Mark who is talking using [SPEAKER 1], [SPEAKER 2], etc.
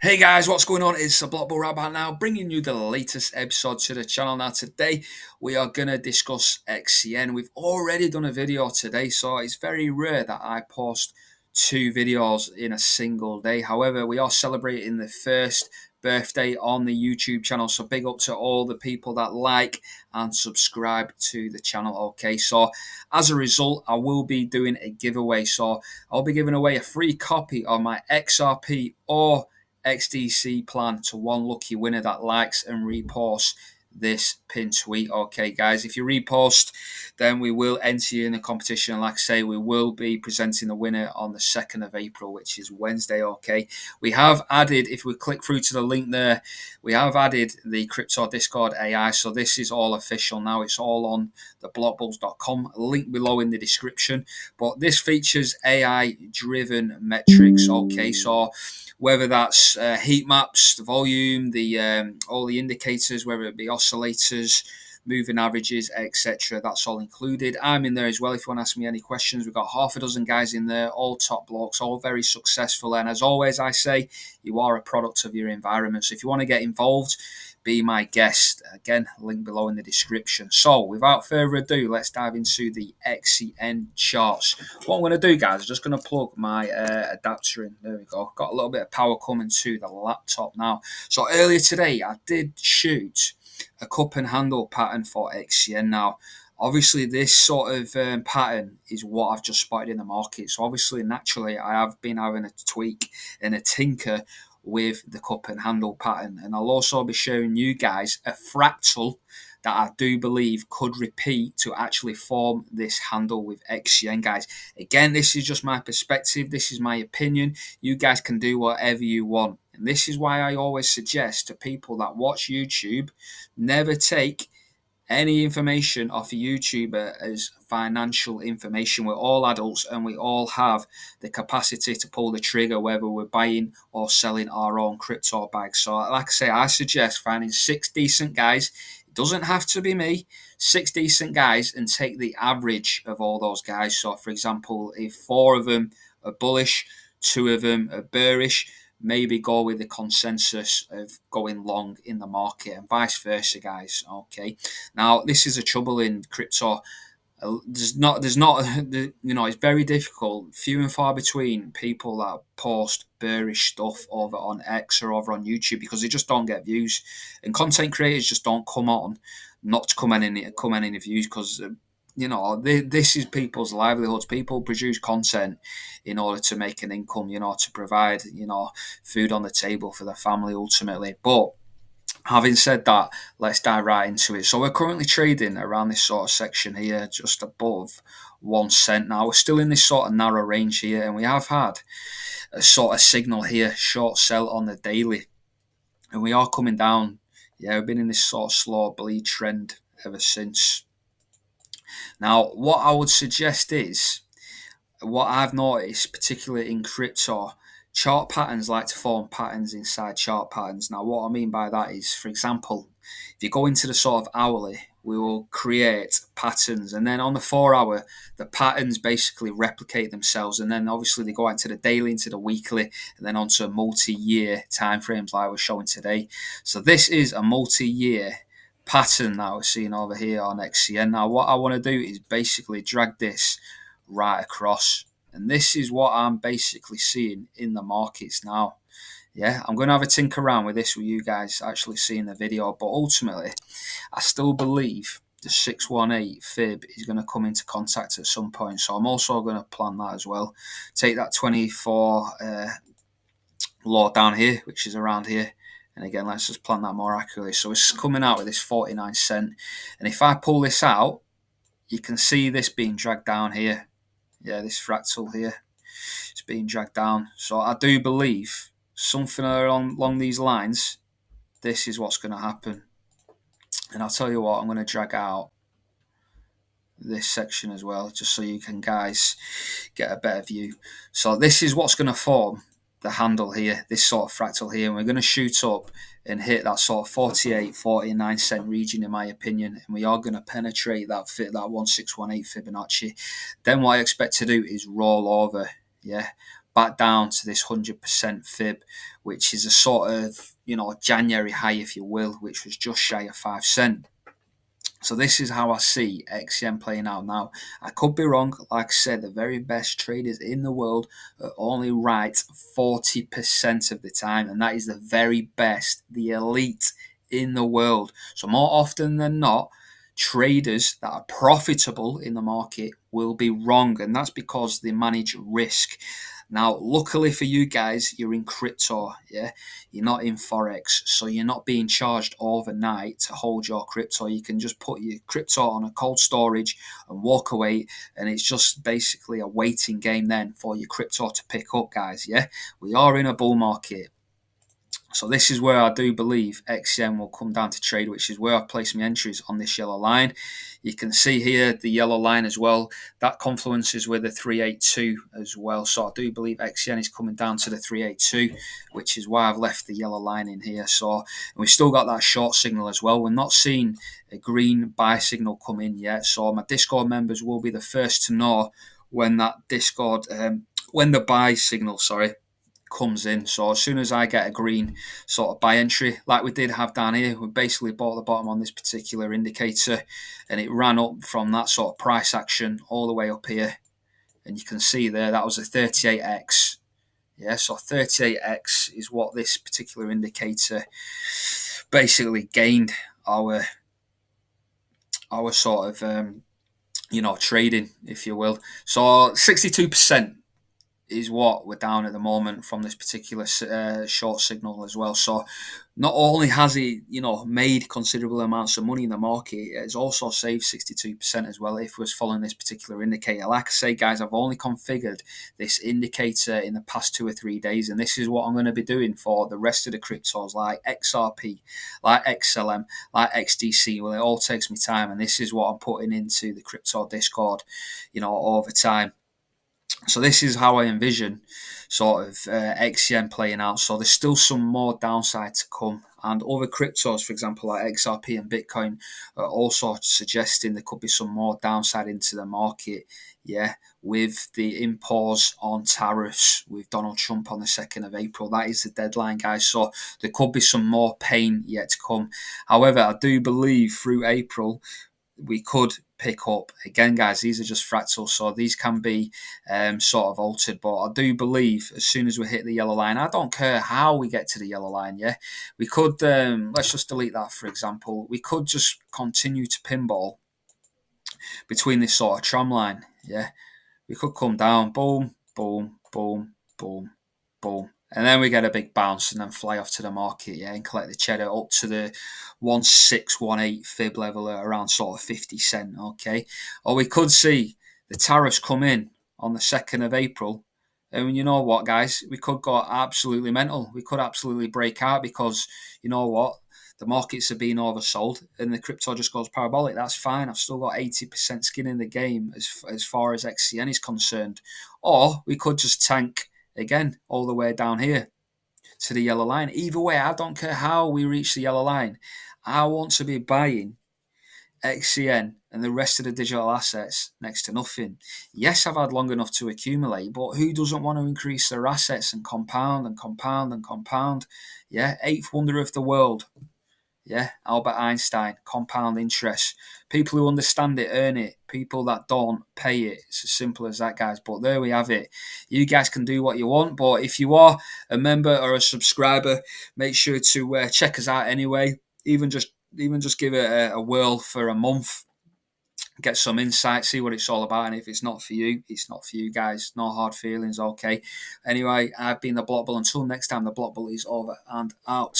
[SPEAKER 1] Hey guys, what's going on? It's a Block Bull Rabbit now, bringing you the latest episode to the channel. Now today we are going to discuss XCN. We've already done a video today, so it's very rare that I post two videos in a single day. However, we are celebrating the first birthday on the YouTube channel, so big up to all the people that like and subscribe to the channel. Okay, so as a result, I will be doing a giveaway. So I'll be giving away a free copy of my XRP or XDC plan to one lucky winner that likes and reposts this pin tweet. Okay, guys, if you repost, then we will enter you in the competition. And like I say, we will be presenting the winner on the 2nd of April, which is Wednesday. Okay, we have added, if we click through to the link there, we have added the Crypto Discord AI. So this is all official now. It's all on the blockbulls.com link below in the description. But this features AI driven metrics. Okay, so whether that's heat maps, the volume, the all the indicators, whether it be oscillators, moving averages, etc. That's all included. I'm in there as well if you want to ask me any questions. We've got half a dozen guys in there, all top blokes, all very successful. And as always, I say, you are a product of your environment. So if you want to get involved, be my guest. Again, link below in the description. So without further ado, let's dive into the XCN charts. What I'm going to do, guys, is just going to plug my adapter in. There we go. Got a little bit of power coming to the laptop now. So earlier today, I did shoot a cup and handle pattern for XCN. Now, obviously, this sort of pattern is what I've just spotted in the market. So obviously, naturally, I have been having a tweak and a tinker with the cup and handle pattern, and I'll also be showing you guys a fractal that I do believe could repeat to actually form this handle with XCN, guys. Again, this is just my perspective, this is my opinion. You guys can do whatever you want, and this is why I always suggest to people that watch YouTube, never take any information off a YouTuber as financial information. We're all adults and we all have the capacity to pull the trigger, whether we're buying or selling our own crypto bags. So, like I say, I suggest finding 6 decent guys. It doesn't have to be me. 6 decent guys, and take the average of all those guys. So, for example, if 4 of them are bullish, 2 of them are bearish, maybe go with the consensus of going long in the market, and vice versa, guys. Okay, now this is a trouble in crypto. There's not, it's very difficult, few and far between people that post bearish stuff over on X or over on YouTube, because they just don't get views, and content creators just don't come on, not to come in any views, because this is people's livelihoods. People produce content in order to make an income, to provide, food on the table for their family ultimately. But having said that, let's dive right into it. So we're currently trading around this sort of section here, just above 1 cent. Now we're still in this sort of narrow range here, and we have had a sort of signal here, short sell on the daily, and we are coming down. Yeah, we've been in this sort of slow bleed trend ever since. Now, what I would suggest is, what I've noticed, particularly in crypto, chart patterns like to form patterns inside chart patterns. Now, what I mean by that is, for example, if you go into the sort of hourly, we will create patterns, and then on the 4 hour, the patterns basically replicate themselves, and then obviously they go out to the daily, into the weekly, and then onto multi-year timeframes like we're showing today. So this is a multi-year pattern that we're seeing over here on XCN. Now, what I want to do is basically drag this right across, and this is what I'm basically seeing in the markets now. Yeah, I'm going to have a tinker around with this with you guys actually seeing the video, but ultimately I still believe the 618 fib is going to come into contact at some point, so I'm also going to plan that as well. Take that 24 low down here, which is around here, and again, let's just plan that more accurately. So it's coming out with this 49 cent, and if I pull this out, you can see this being dragged down here. Yeah, this fractal here, it's being dragged down. So I do believe something along these lines, this is what's going to happen. And I'll tell you what, I'm going to drag out this section as well, just so you can guys get a better view. So this is what's going to form the handle here, this sort of fractal here, and we're going to shoot up and hit that sort of 48, 49 cent region, in my opinion, and we are going to penetrate that 1618 Fibonacci. Then what I expect to do is roll over, yeah, back down to this 100% fib, which is a sort of, January high, if you will, which was just shy of 5 cents. So this is how I see XCN playing out now. I could be wrong. Like I said, the very best traders in the world are only right 40% of the time, and that is the very best, the elite in the world. So more often than not, traders that are profitable in the market will be wrong, and that's because they manage risk. Now, luckily for you guys, you're in crypto, yeah? You're not in Forex, so you're not being charged overnight to hold your crypto. You can just put your crypto on a cold storage and walk away, and it's just basically a waiting game then for your crypto to pick up, guys, yeah? We are in a bull market. So this is where I do believe XCN will come down to trade, which is where I've placed my entries on this yellow line. You can see here the yellow line as well. That confluences with the 382 as well. So I do believe XCN is coming down to the 382, which is why I've left the yellow line in here. So and we've still got that short signal as well. We're not seeing a green buy signal come in yet. So my Discord members will be the first to know when that when the buy signal, comes in. So as soon as I get a green sort of buy entry, like we did have down here, we basically bought the bottom on this particular indicator, and it ran up from that sort of price action all the way up here. And you can see there, that was a 38x. Yeah, so 38x is what this particular indicator basically gained our sort of, trading, if you will. So 62%. Is what we're down at the moment from this particular short signal as well. So not only has he, made considerable amounts of money in the market, it has also saved 62% as well if it was following this particular indicator. Like I say, guys, I've only configured this indicator in the past 2 or 3 days, and this is what I'm going to be doing for the rest of the cryptos like XRP, like XLM, like XDC. Well, it all takes me time, and this is what I'm putting into the crypto Discord, over time. So this is how I envision sort of XCN playing out. So there's still some more downside to come. And other cryptos, for example, like XRP and Bitcoin, are also suggesting there could be some more downside into the market. Yeah, with the impose on tariffs with Donald Trump on the 2nd of April. That is the deadline, guys. So there could be some more pain yet to come. However, I do believe through April, we could pick up again, guys. These are just fractals, so these can be sort of altered, but I do believe as soon as we hit the yellow line, I don't care how we get to the yellow line. Yeah, we could let's just delete that, for example. We could just continue to pinball between this sort of tram line. Yeah, we could come down, boom, boom, boom, boom, boom, and then we get a big bounce and then fly off to the market, yeah, and collect the cheddar up to the 1618 fib level at around sort of 50 cent, okay? Or we could see the tariffs come in on the 2nd of April, and you know what, guys, we could go absolutely mental. We could absolutely break out because, you know what, the markets are being oversold and the crypto just goes parabolic. That's fine. I've still got 80% skin in the game as far as XCN is concerned. Or we could just tank again all the way down here to the yellow line. Either way, I don't care how we reach the yellow line. I want to be buying XCN and the rest of the digital assets next to nothing. Yes, I've had long enough to accumulate, but who doesn't want to increase their assets and compound and compound and compound? Yeah, eighth wonder of the world. Yeah, Albert Einstein, compound interest. People who understand it earn it. People that don't pay it. It's as simple as that, guys. But there we have it. You guys can do what you want. But if you are a member or a subscriber, make sure to check us out anyway. Even just give it a whirl for a month. Get some insight, see what it's all about. And if it's not for you, it's not for you, guys. No hard feelings, okay? Anyway, I've been the Block Bull. Until next time, the Block Bull is over and out.